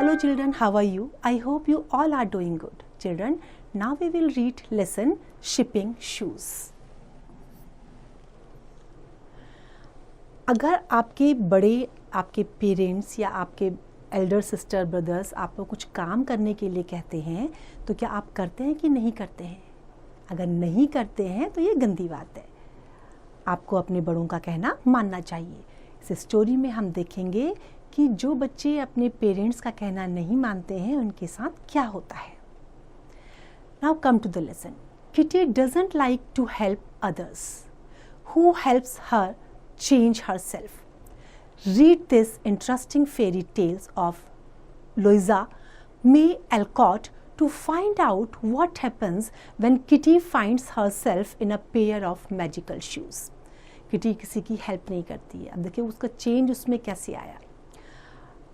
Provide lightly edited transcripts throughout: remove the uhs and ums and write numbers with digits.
Hello children, how are you? I hope you all are doing good. Children, now we will read lesson shipping shoes. अगर आपके बड़े, आपके parents या आपके Elder sister brothers आपको कुछ काम करने के लिए कहते हैं तो क्या आप करते हैं कि नहीं करते हैं? अगर नहीं करते हैं तो ये गंदी बात है. आपको अपने बड़ों का कहना मानना चाहिए. इस स्टोरी में हम देखेंगे कि जो बच्चे अपने पेरेंट्स का कहना नहीं मानते हैं उनके साथ क्या होता है. Now come to the lesson. Kitty doesn't like to help others. Who helps her change herself. Read this interesting fairy tales of Louisa May Alcott to find out what happens when Kitty finds herself in a pair of magical shoes. Kitty किसी की help नहीं करती है. अब देखिए उसका change उसमें कैसे आया.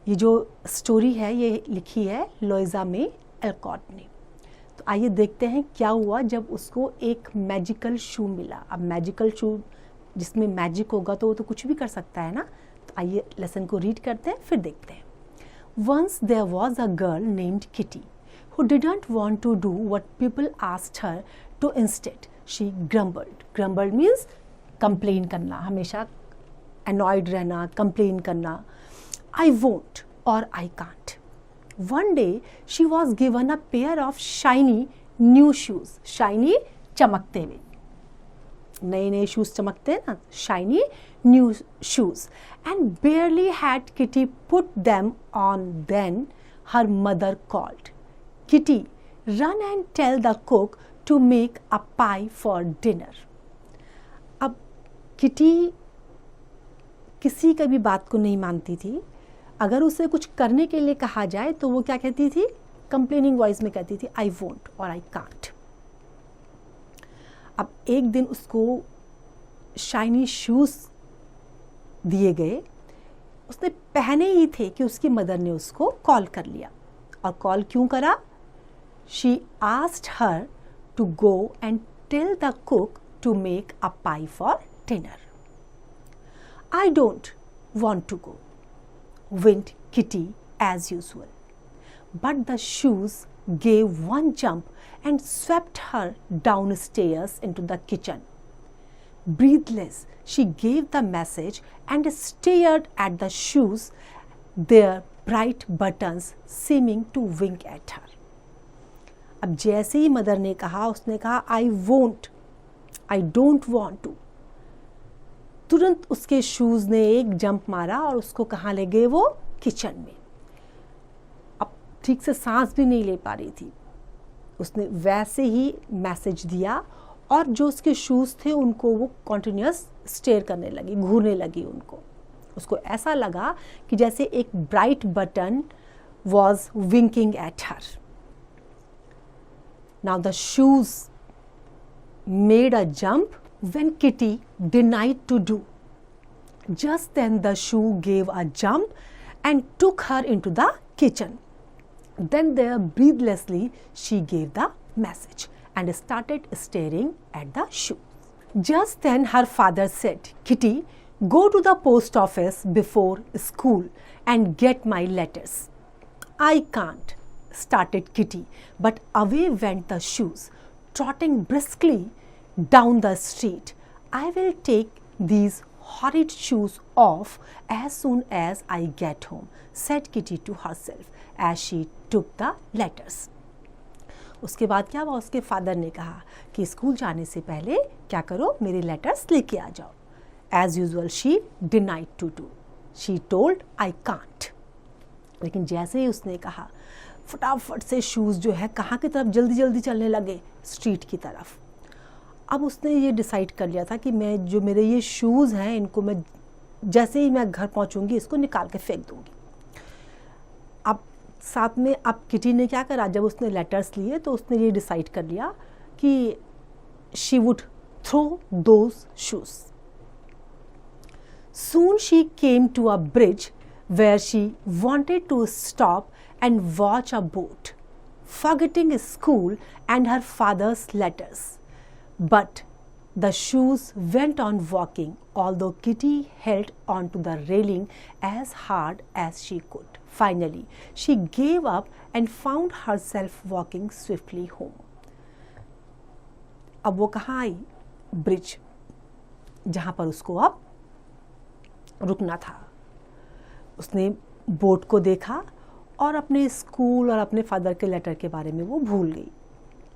ये जो स्टोरी है ये लिखी है लोइजा में एल्कॉट ने. तो आइए देखते हैं क्या हुआ जब उसको एक मैजिकल शू मिला. अब मैजिकल शू जिसमें मैजिक होगा तो वो तो कुछ भी कर सकता है ना. तो आइए लेसन को रीड करते हैं फिर देखते हैं. Once there was a girl named Kitty who didn't want to do what people asked her to. Instead she grumbled. Grumbled means complain करना, हमेशा annoyed रहना, complain करना. I won't or I can't. One day she was given a pair of shiny new shoes. Shiny चमकते हुए, नए नए shoes चमकते हैं ना. Shiny new shoes. And barely had Kitty put them on then her mother called. Kitty run and tell the cook to make a pie for dinner. अब Kitty किसी का भी बात को नहीं मानती थी. अगर उसे कुछ करने के लिए कहा जाए तो वो क्या कहती थी? कंप्लेनिंग वॉइस में कहती थी आई वोंट और आई कांट. अब एक दिन उसको शाइनी शूज़ दिए गए. उसने पहने ही थे कि उसकी मदर ने उसको कॉल कर लिया. और कॉल क्यों करा? She asked her to go and tell the cook to make a pie for dinner. I don't want to go, went Kitty as usual. But the shoes gave one jump and swept her downstairs into the kitchen. Breathless, she gave the message and stared at the shoes, their bright buttons seeming to wink at her. अब जैसे ही mother ने कहा उसने कहा I won't, I don't want to. तुरंत उसके shoes ने एक जंप मारा और उसको कहाँ ले गए? वो किचन में. अब ठीक से सांस भी नहीं ले पा रही थी. उसने वैसे ही मैसेज दिया और जो उसके शूज थे उनको वो कॉन्टिन्यूस स्टेयर करने लगी, घूरने लगी उनको. उसको ऐसा लगा कि जैसे एक bright button was winking at her. Now the shoes made a jump when Kitty denied to do. Just then the shoe gave a jump and took her into the kitchen. Then there breathlessly she gave the message and started staring at the shoe. Just then her father said, Kitty, go to the post office before school and get my letters. I can't, started Kitty, but away went the shoes, trotting briskly down the street. I will take these horrid shoes off as soon as I get home, said Kitty to herself as she took the letters. उसके बाद क्या हुआ? उसके father ने कहा कि school जाने से पहले क्या करो, मेरे लेटर्स लेके आ जाओ. As usual she denied to do. She told I can't. लेकिन जैसे ही उसने कहा फटाफट से शूज़ जो है कहाँ की तरफ जल्दी जल्दी चलने लगे? स्ट्रीट की तरफ. अब उसने ये डिसाइड कर लिया था कि मैं जो मेरे ये शूज़ हैं इनको मैं जैसे ही मैं घर पहुंचूंगी इसको निकाल के फेंक दूंगी. अब साथ में अब किटी ने क्या करा? जब उसने लेटर्स लिए तो उसने ये डिसाइड कर लिया कि she would throw those shoes. Soon she came to a bridge where she wanted to stop and watch a boat, forgetting school and her father's letters. But The shoes went on walking, although Kitty held on to the railing as hard as she could. Finally, she gave up and found herself walking swiftly home. अब वो कहाँ आई? Bridge, जहाँ पर उसको अब रुकना था। उसने बोट को देखा और अपने स्कूल और अपने फादर के लेटर के बारे में वो भूल गई।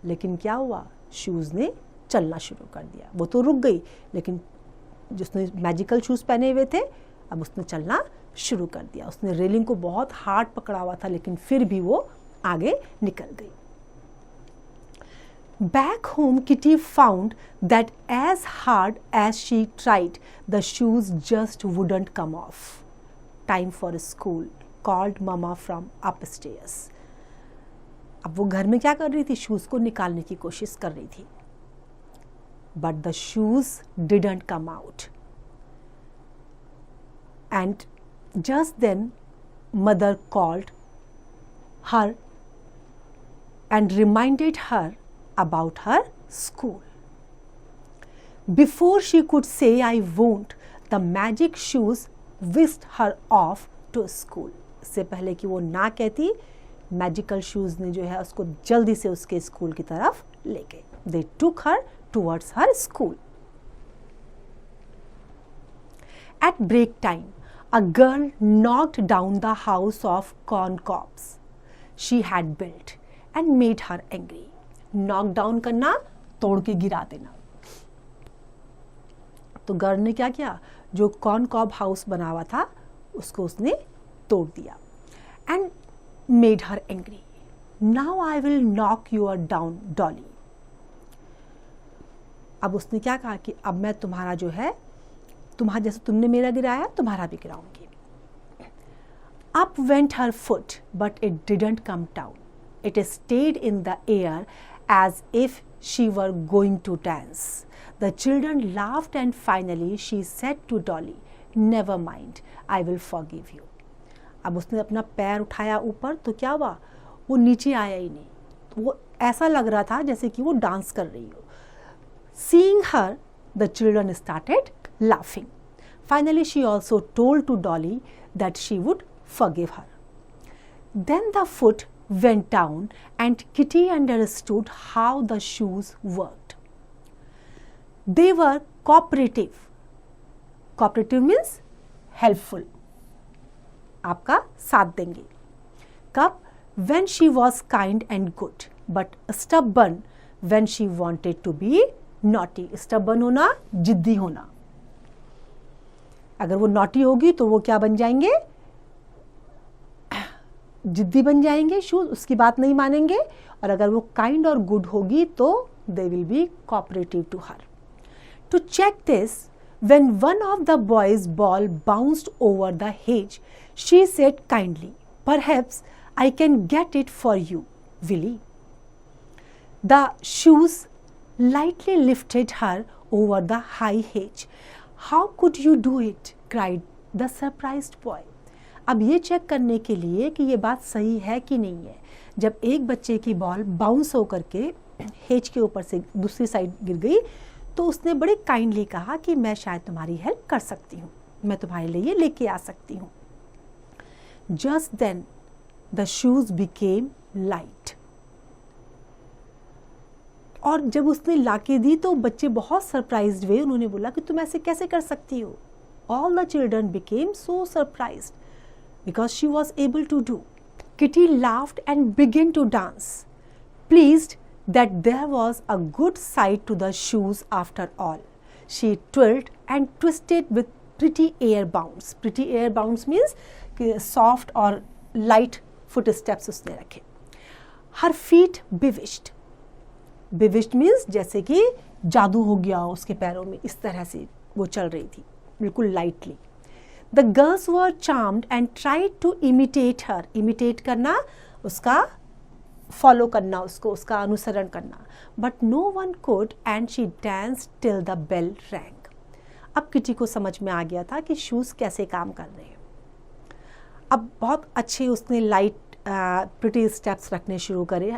लेकिन क्या हुआ? शूज़ ने चलना शुरू कर दिया। वो तो रुक गई, लेकिन जिसने मैजिकल शूज़ पहने हुए थे अब उसने चलना शुरू कर दिया। उसने रेलिंग को बहुत हार्ड पकड़ा हुआ था, लेकिन फिर भी वो आगे निकल गई। Back home, Kitty found that as hard as she tried, the shoes just wouldn't come off. Time for school, called Mama from upstairs. अब वो घर में क्या कर रही थी? शूज़ को निकालने की कोशिश कर रही थी। But the shoes didn't come out. And just then, mother called her and reminded her about her school. Before she could say I won't, the magic shoes whisked her off to school. इससे पहले कि वो ना कहती, magical shoes ने जो है उसको जल्दी से उसके स्कूल की तरफ ले गए। They took her towards her school. At break time, a girl knocked down the house of corn cobs she had built and made her angry. Knock down करना, तोड़ के गिरा देना। तो गर्ल ने क्या किया? जो कॉर्न कॉब हाउस बना हुआ था उसको उसने तोड़ दिया। And made her angry. Now I will knock your down dolly. अब उसने क्या कहा कि अब मैं तुम्हारा जो है, तुम्हारा जैसे तुमने मेरा गिराया तुम्हारा भी गिराऊंगी। Up went her foot, but it didn't come down. It stayed in the air as if she were going to dance. The children laughed and finally she said to Dolly, "Never mind, I will forgive you." अब उसने अपना पैर उठाया ऊपर तो क्या हुआ? वो नीचे आया ही नहीं। वो ऐसा लग रहा था जैसे कि वो डांस कर रही हो। Seeing her, the children started laughing. Finally, she also told to Dolly that she would forgive her. Then the foot went down and Kitty understood how the shoes worked. They were cooperative. Cooperative means helpful. आपका साथ देंगे। कब? When she was kind and good, but stubborn when she wanted to be naughty. Stubborn होना, जिद्दी होना। अगर वो naughty होगी तो वो क्या बन जाएंगे? जिद्दी बन जाएंगे शूज, उसकी बात नहीं मानेंगे। और अगर वो काइंड और गुड होगी तो they will be cooperative to her. To check this, when one of the boys ball bounced over the hedge, she said kindly, perhaps I can get it for you, Willie. The shoes lightly lifted her over the high hedge. How could you do it? cried the surprised boy. अब ये check करने के लिए कि ये बात सही है कि नहीं है, जब एक बच्चे की बॉल बाउंस होकर के हेज के ऊपर से दूसरी साइड गिर गई तो उसने बड़े काइंडली कहा कि मैं शायद तुम्हारी हेल्प कर सकती हूँ, मैं तुम्हारे लिए लेके आ सकती हूँ। Just then the shoes became light. और जब उसने लाके दी तो बच्चे बहुत सरप्राइज्ड हुए। उन्होंने बोला कि तुम ऐसे कैसे कर सकती हो? All the children became so surprised because she was able to do. Kitty laughed and began to dance, pleased that there was a good side to the shoes after all. She twirled and twisted with pretty air bounds. Pretty air bounds means soft or light footsteps उसने रखे। Her feet bewitched. Bewitched means जैसे कि जादू हो गया उसके पैरों में, इस तरह से वो चल रही थी बिल्कुल lightly. The girls were charmed and tried to imitate her. Imitate करना, उसका फॉलो करना, उसका अनुसरण करना। But no one could and she danced till the bell rang. अब किटी को समझ में आ गया था कि शूज़ कैसे काम कर रहे हैं। अब बहुत अच्छे उसने लाइट प्रिटी स्टेप्स रखने शुरू करे।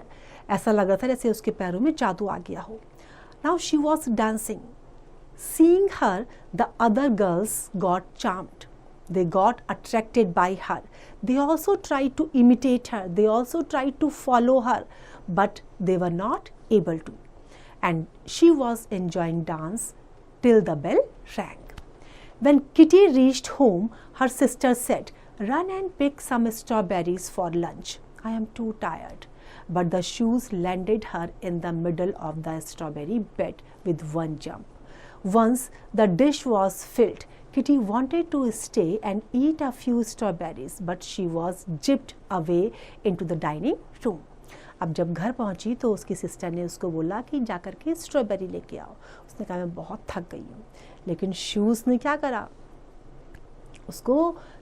ऐसा लग रहा था जैसे उसके पैरों में जादू आ गया हो। Now she was dancing Seeing her, the other girls got charmed. They got attracted by her. They also tried to imitate her. They also tried to follow her, but they were not able to. And she was enjoying dance till the bell rang. When Kitty reached home, her sister said, "Run and pick some strawberries for lunch. I am too tired." But the shoes landed her in the middle of the strawberry bed with one jump. Once the dish was filled, Kitty wanted to stay and eat a few strawberries, but she was jipped away into the dining room. अब जब घर पहुंची तो उसकी sister ने उसको बोला कि जाकर के स्ट्रॉबेरी लेके आओ। उसने कहा मैं बहुत थक गई हूँ, लेकिन शूज़ ने क्या करा, उसको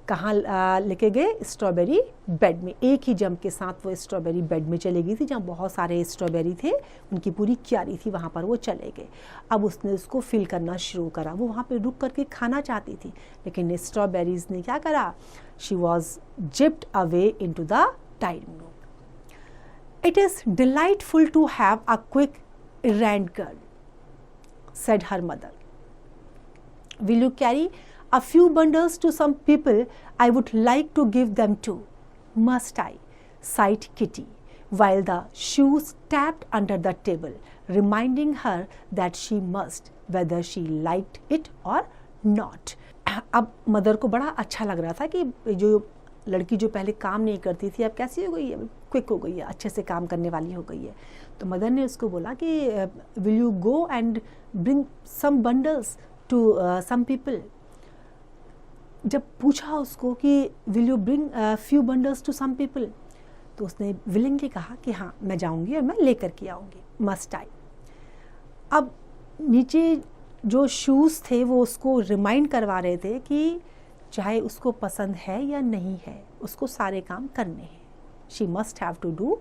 कहाँ लेके गए, स्ट्रॉबेरी बेड में। एक ही जंप के साथ वो स्ट्रॉबेरी बेड में चले गई थी, जहाँ बहुत सारे स्ट्रॉबेरी थे, उनकी पूरी क्यारी थी, वहाँ पर वो चले गए। अब उसने उसको फिल करना शुरू करा। वो वहाँ पे रुक करके खाना चाहती थी, लेकिन स्ट्रॉबेरीज ने क्या करा, she was zipped away into the dining room. "It is delightful to have a quick errand girl," said her mother. "Will you carry a few bundles to some people I would like to give them to?" "Must I?" sighed Kitty, while the shoes tapped under the table, reminding her that she must, whether she liked it or not. अब mother को बड़ा अच्छा लग रहा था कि जो लड़की जो पहले काम नहीं करती थी अब कैसी हो गई है, क्विक हो गई है, अच्छे से काम करने वाली हो गई है। तो मदर ने उसको बोला कि will you go and bring some bundles to some people. जब पूछा उसको कि will you bring few bundles to some people, तो उसने विलिंगली कहा कि हाँ मैं जाऊंगी और मैं लेकर के आऊँगी, मस्ट आई। अब नीचे जो शूज़ थे वो उसको रिमाइंड करवा रहे थे कि चाहे उसको पसंद है या नहीं है, उसको सारे काम करने हैं। She must have to do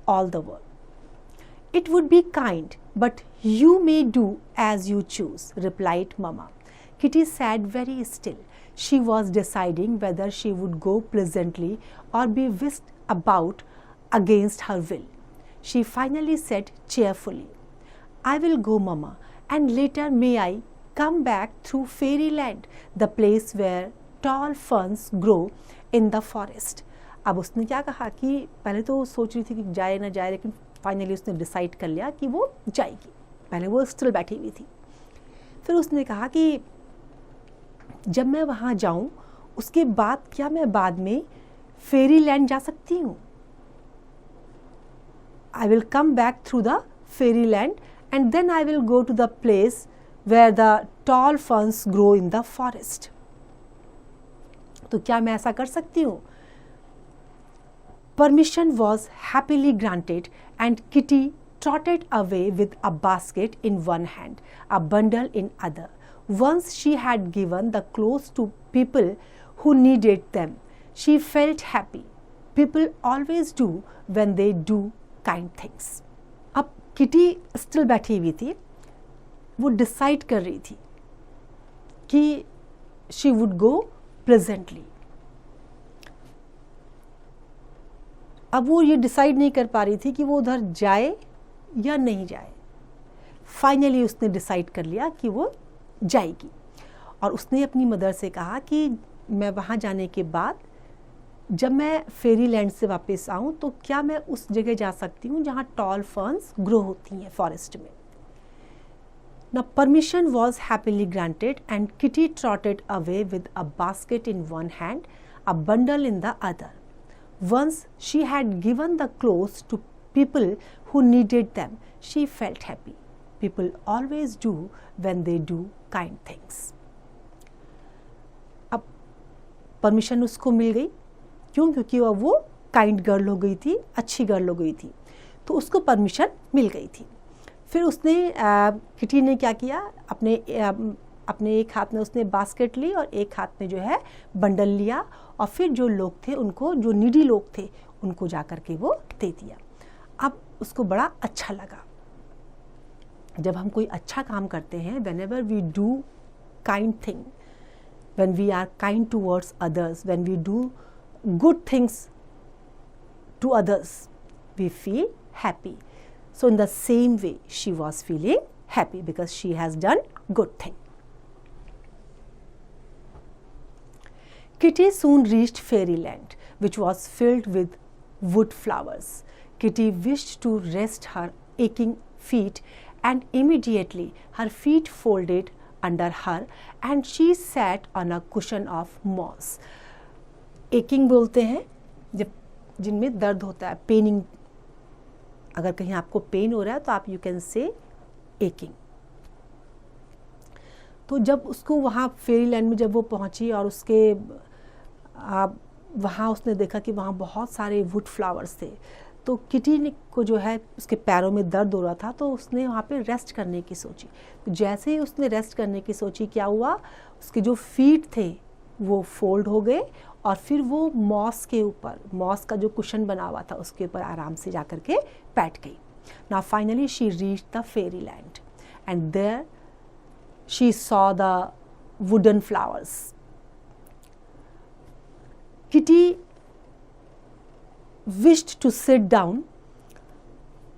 all the work. "It would be kind, but you may do as you choose," replied Mama. Kitty sat very still. She was deciding whether she would go pleasantly or be whisked about against her will. She finally said cheerfully, "I will go, Mama, and later may I come back through fairyland, the place where tall ferns grow in the forest." अब उसने क्या कहा कि पहले तो सोच रही थी कि जाए ना जाए, लेकिन फाइनली उसने डिसाइड कर लिया कि वो जाएगी। पहले वो स्टिल बैठी हुई थी। फिर उसने कहा कि जब मैं वहाँ जाऊँ उसके बाद क्या मैं बाद में फेरीलैंड जा सकती हूँ? I will come back through the fairyland and then I will go to the place where the tall ferns grow in the forest. तो क्या मैं ऐसा कर सकती हूँ? Permission was happily granted and Kitty trotted away with a basket in one hand, a bundle in other. Once she had given the clothes to people who needed them, she felt happy. People always do when they do kind things. अब kitty still बैठी हुई थी, वो decide कर रही थी कि she would go presently. अब वो ये डिसाइड नहीं कर पा रही थी कि वो उधर जाए या नहीं जाए। फाइनली उसने डिसाइड कर लिया कि वो जाएगी और उसने अपनी मदर से कहा कि मैं वहाँ जाने के बाद जब मैं फेरीलैंड से वापस आऊँ तो क्या मैं उस जगह जा सकती हूँ जहाँ टॉल फर्न्स ग्रो होती हैं फॉरेस्ट में। Now permission was happily granted and Kitty trotted away with a basket in one hand, a bundle in the other. Once she had given the clothes to people who needed them, she felt happy. People always do when they do kind things. अब permission उसको मिल गई, क्यों? क्योंकि वो kind girl हो गई थी, अच्छी गर्ल हो गई थी, तो उसको परमिशन मिल गई थी। फिर उसने किटी ने क्या किया, अपने एक हाथ में उसने बास्केट ली और एक हाथ में जो है बंडल लिया और फिर जो लोग थे उनको, जो नीडी लोग थे उनको जा कर के वो दे दिया। अब उसको बड़ा अच्छा लगा। जब हम कोई अच्छा काम करते हैं, whenever we do kind thing, when we are kind towards others, when we do good things to others, we feel happy. So in the same way, she was feeling happy because she has done good thing. Kitty soon reached Fairyland, which was filled with wood flowers. Kitty wished to rest her aching feet, and immediately her feet folded under her and she sat on a cushion of moss. Aching बोलते हैं जब जिनमें दर्द होता है, Penning. अगर कहीं आपको पेन हो रहा है तो आप यू कैन से एकिंग. तो जब उसको वहाँ फेरीलैंड में जब वो पहुँची और उसके वहाँ उसने देखा कि वहाँ बहुत सारे वुड फ्लावर्स थे, तो किटी ने को जो है उसके पैरों में दर्द हो रहा था, तो उसने वहाँ पे रेस्ट करने की सोची. तो जैसे ही उसने रेस्ट करने की सोची, क्या हुआ, उसके जो फीट थे वो फोल्ड हो गए और फिर वो मॉस के ऊपर, मॉस का जो कुशन बना हुआ था उसके ऊपर आराम से जाकर के बैठ गई. Now finally she reached the fairyland and there she saw the wooden flowers. Kitty wished to sit down,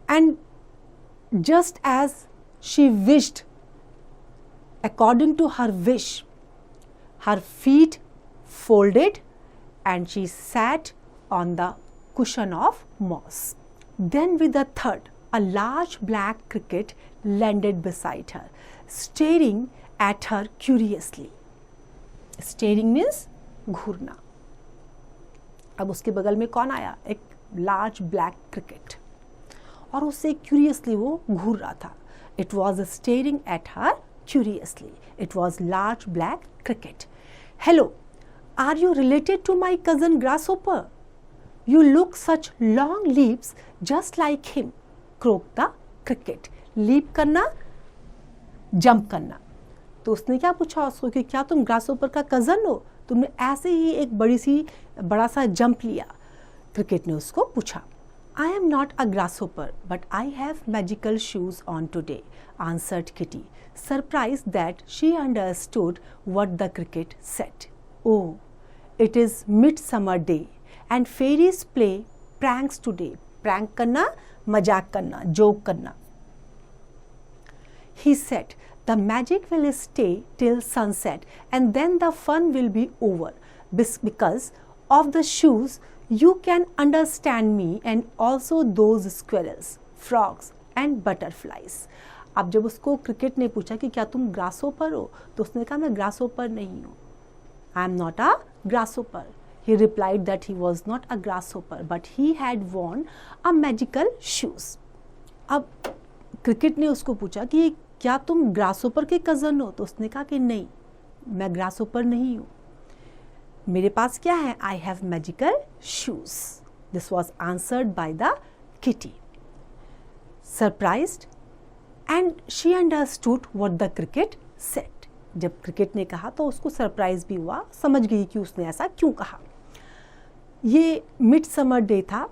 and just as she wished, according to her wish, her feet folded and she sat on the cushion of moss. Then with a thud, a large black cricket landed beside her, staring at her curiously. Staring means घूरना. अब उसके बगल में कौन आया, एक large black cricket, और उससे curiously वो घूर रहा था. It was staring at her curiously. It was large black cricket. Hello, are you related to my cousin grasshopper? You look such long leaves just like him, croak the cricket. Leap करना, jump करना. तो उसने क्या पूछा उसको कि क्या तुम ग्रासहोपर का कज़न हो? तुमने ऐसे ही एक बड़ा सा जंप लिया. क्रिकेट ने उसको पूछा. I am not a grasshopper but I have magical shoes on today, answered Kitty, surprise that she understood what the cricket said. Oh, it is mid summer day and fairies play pranks today. Prank करना, मजाक करना, joke करना. He said, the magic will stay till sunset and then the fun will be over. Because of the shoes, you can understand me and also those squirrels, frogs and butterflies. अब जब उसको cricket ने पूछा कि क्या तुम grasshopper हो, तो उसने कहा मैं ग्रासहोपर नहीं हूँ. I am not a grasshopper. He replied that he was not a grasshopper but he had worn a magical shoes. अब क्रिकेट ने उसको पूछा कि क्या तुम ग्रासहोपर के कज़न हो? तो उसने कहा कि नहीं, मैं ग्रासहोपर नहीं हूँ, मेरे पास क्या है, आई have magical shoes. This was answered by the kitty. Surprised and she understood what the cricket said. जब क्रिकेट ने कहा तो उसको सरप्राइज भी हुआ, समझ गई कि उसने ऐसा क्यों कहा. ये मिड समर डे था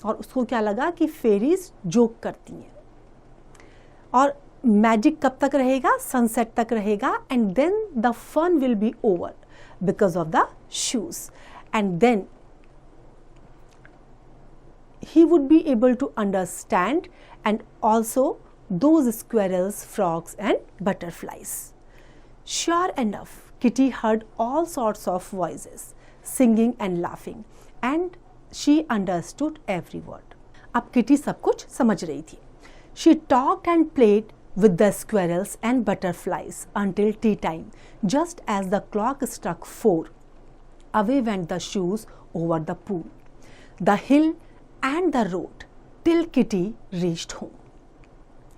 और उसको क्या लगा कि फेरीज जोक करती हैं और मैजिक कब तक रहेगा, सनसेट तक रहेगा. And then the fun will be over because of the shoes. And then he would be able to understand and also those squirrels, frogs and butterflies. Sure enough, Kitty heard all sorts of voices, singing and laughing, and she understood every word. अब kitty सब कुछ समझ रही थी. She talked and played with the squirrels and butterflies until tea time. Just as the clock struck 4, away went the shoes over the pool, the hill and the road till Kitty reached home.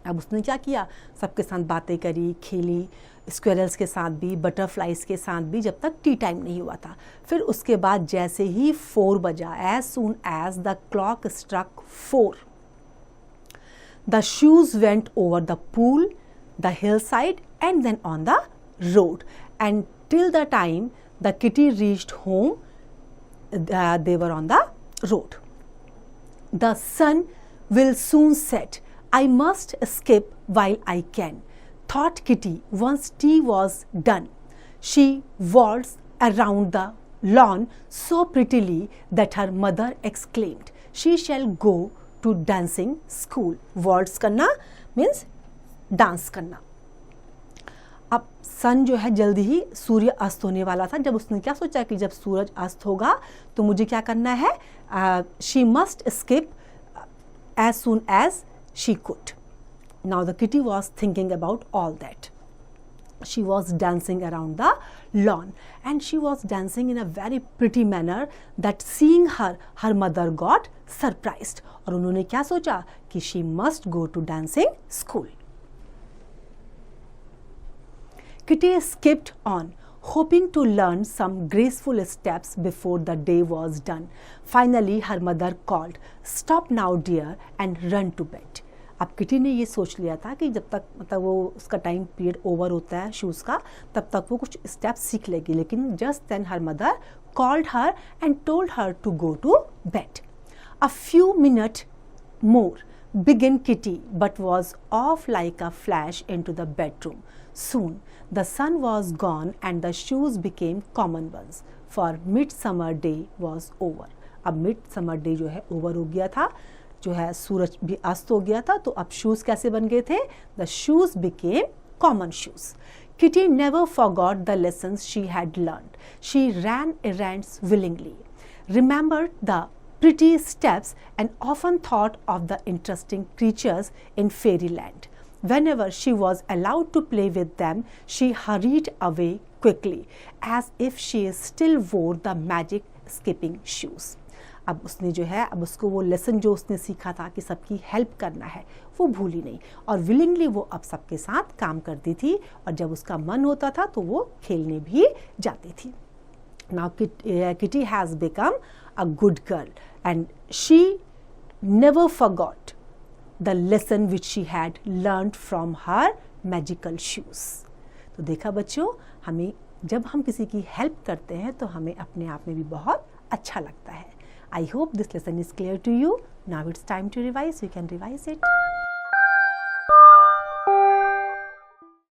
अब उसने क्या किया, सबके साथ बातें करी, खेली, squirrels के साथ भी, बटरफ्लाइज के साथ भी, जब तक टी टाइम नहीं हुआ था. फिर उसके बाद जैसे ही 4 बजा, as soon as the clock struck 4, the shoes went over the pool, the hillside and then on the road, and till the time the kitty reached home, they were on the road. The sun will soon set. I must escape while I can, thought Kitty once tea was done. She waltzed around the lawn so prettily that her mother exclaimed, she shall go to dancing school. Waltz करना means dance करना. अब सन जो है जल्दी ही सूर्य अस्त होने वाला था। जब उसने क्या सोचा कि जब सूरज अस्त होगा तो मुझे क्या करना है, she must skip as soon as she could. Now the Kitty was thinking about all that. She was dancing around the lawn and she was dancing in a very pretty manner that seeing her mother got surprised. और उन्होंने क्या सोचा कि she must go to dancing school. Kitty skipped on, hoping to learn some graceful steps before the day was done. Finally, her mother called, "Stop now, dear, and run to bed." अब kitty ने ये सोच लिया था कि जब तक मतलब वो उसका टाइम पीरियड ओवर होता है शूज़ का, तब तक वो कुछ स्टेप्स सीख लेगी। लेकिन just then her mother called her and told her to go to bed. A few minute more began Kitty, but was off like a flash into the bedroom. Soon the sun was gone and the shoes became common ones, for midsummer day was over. अब midsummer day जो है over हो गया था, जो है सूरज भी अस्त हो गया था, तो अब शूज़ कैसे बन गए थे? The shoes became common shoes. Kitty never forgot the lessons she had learned. She ran errands willingly, remembered the pretty steps and often thought of the interesting creatures in fairyland. Whenever she was allowed to play with them, she hurried away quickly, as if she still wore the magic skipping shoes. अब उसने जो है, अब उसको वो lesson जो उसने सीखा था कि सबकी हेल्प करना है, वो भूली नहीं और विलिंगली वो अब सबके साथ काम करती थी और जब उसका मन होता था तो वो खेलने भी जाती थी. Now Kitty has become a good girl and she never forgot the lesson which she had learned from her magical shoes. तो देखा बच्चों, हमें जब हम किसी की हेल्प करते हैं तो हमें अपने आप में भी बहुत अच्छा लगता है. I hope this lesson is clear to you. Now it's time to revise. You can revise it.